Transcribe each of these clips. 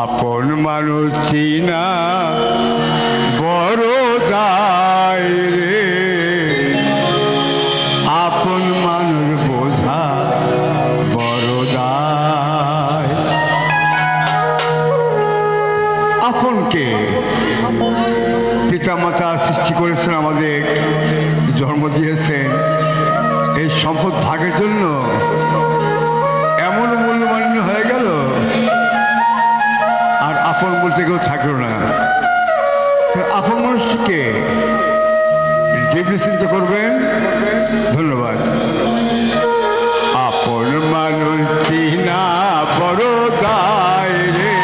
আপন মানুষ চিনা বড় দায় রে, আপন মানুষ বোঝা বড় দায়। আপনকে পিতা মাতা সৃষ্টি করেছেন, আমাদের জন্ম দিয়েছেন, এই সম্পদ ভাগের জন্য এমন মূল্যমান্য হয়ে গেল আর আপন বলতে কেউ থাকলো না। আপন মানুষকে ডিপলি চিন্তা করবেন। ধন্যবাদ। আপন মানুষ চিনা বড় দায় রে,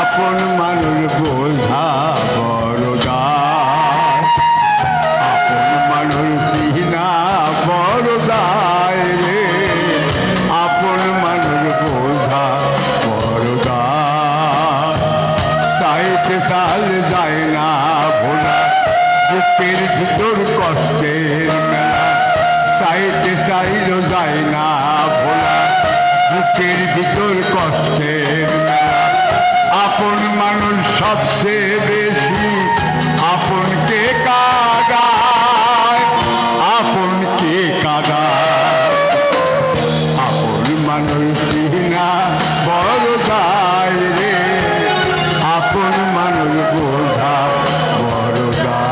আপন মানুষ বোঝা বড় দায়। আপন মানুষ চিনা বড় দায় রে, আপন মানুষ বোঝা বড় দায়। চাইতে চাল যায় না ভোলা, বুকের ভিতর কষ্টের মেলা। চাইতে চাইলেও যায় না ভোলা, বুকের ভিতর কষ্টের মেলা। আপন মানুষ সবচেয়ে বেশি আপনকে কাঁদায়, আপনকে কাঁদায়। আপন মানুষ চিনা বড় দায় রে, আপন মানুষ বোঝা বড় দায়।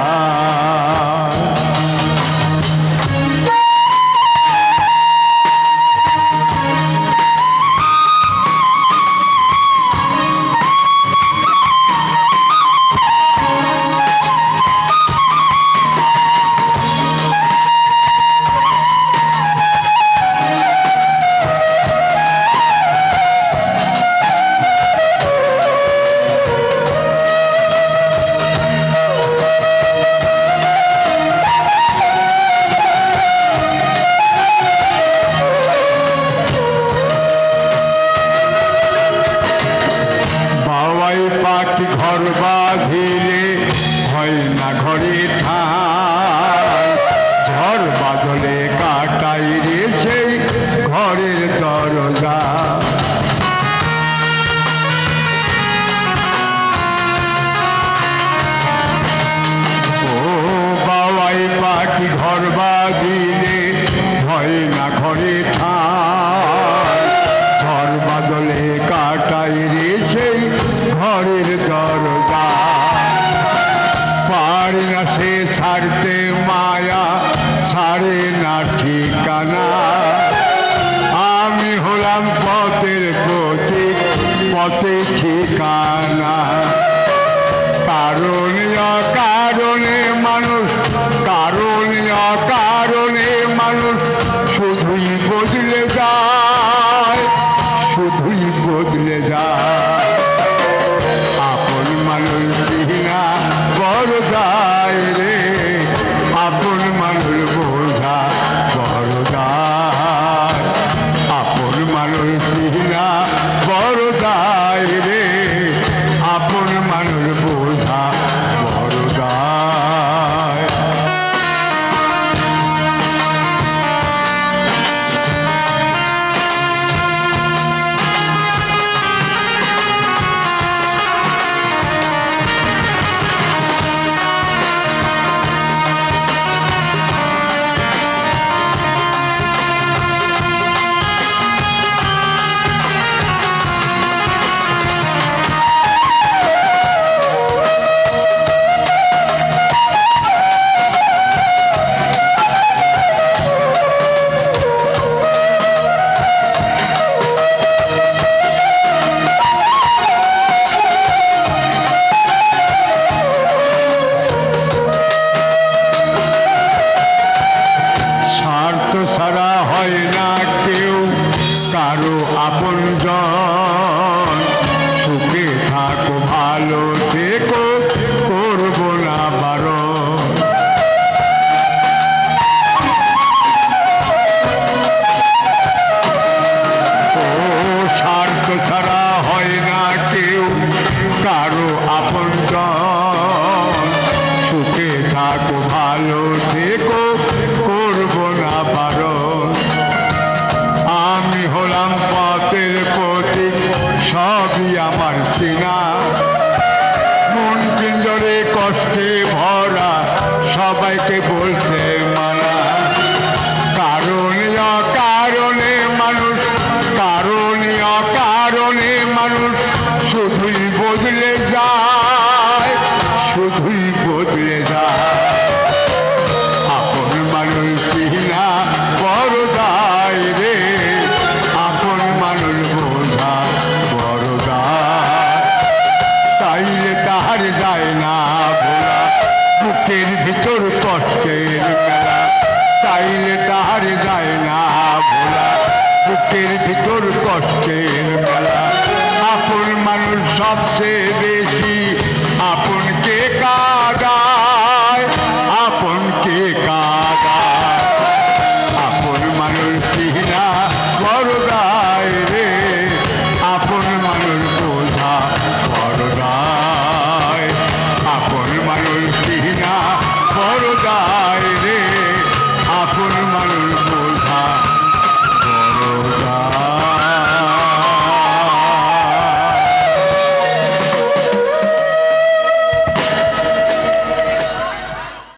পাখি ঘর বাঁধিলে হয় না ঘরে ঠাই, ঝড় বাদলে কাটাই রে সেই ঘরের দরজা। ও বাবাই পাখি ঘর বাঁধিলে হয় না ঘরে ঠাই, ঝড় বাদলে কাটাই রে সেই ঘরের দরজা। পারি না সে ছাড়তে মায়া, ছাড়ে না ঠিকানা। আমি হলাম পথের প্রতীক, পথে ঠিকানা। কারণে অকারণে মানুষ, কারণে অকারণে মানুষ শুধুই বদলে যায়, শুধুই বদলে যায়। আপন মানুষ চিনা বড় দায় রে, আপন মানুষ বোঝা বড় দায়। আপন মানুষ চিনা বড় দায় রে, আপন মানুষ বোঝা বড় দায়। ছাড়া হয় না কেউ কারো আপনজন, সুখে থাকো ভালো থেকো করবো না বারণ। ও স্বার্থ ছাড়া হয় না কেউ কারো আপনজন, সুখে থাকো ভালো থেকো করবো না বারণ। আমি হলাম পথের প্রতীক, সব তুই আমার চেনা, মন পিঞ্জরে কষ্টে ভরা সবাইকে বলতে মানা। কারণে অকারণে মানুষ, কারণে অকারণে মানুষ শুধুই বদলে যায়, শুধুই বদলে যায়। আপন মানুষ চিনা বড় দায় রে, আপন মানুষ বোঝা বড় দায়। চাইলে তাহার যায় না ভোলা, বুকের ভিতর কষ্টের মেলা। চাইলে তাহার যায় না ভোলা, বুকের ভিতর কষ্টের মেলা। আপন মানুষ সবচেয়ে বেশি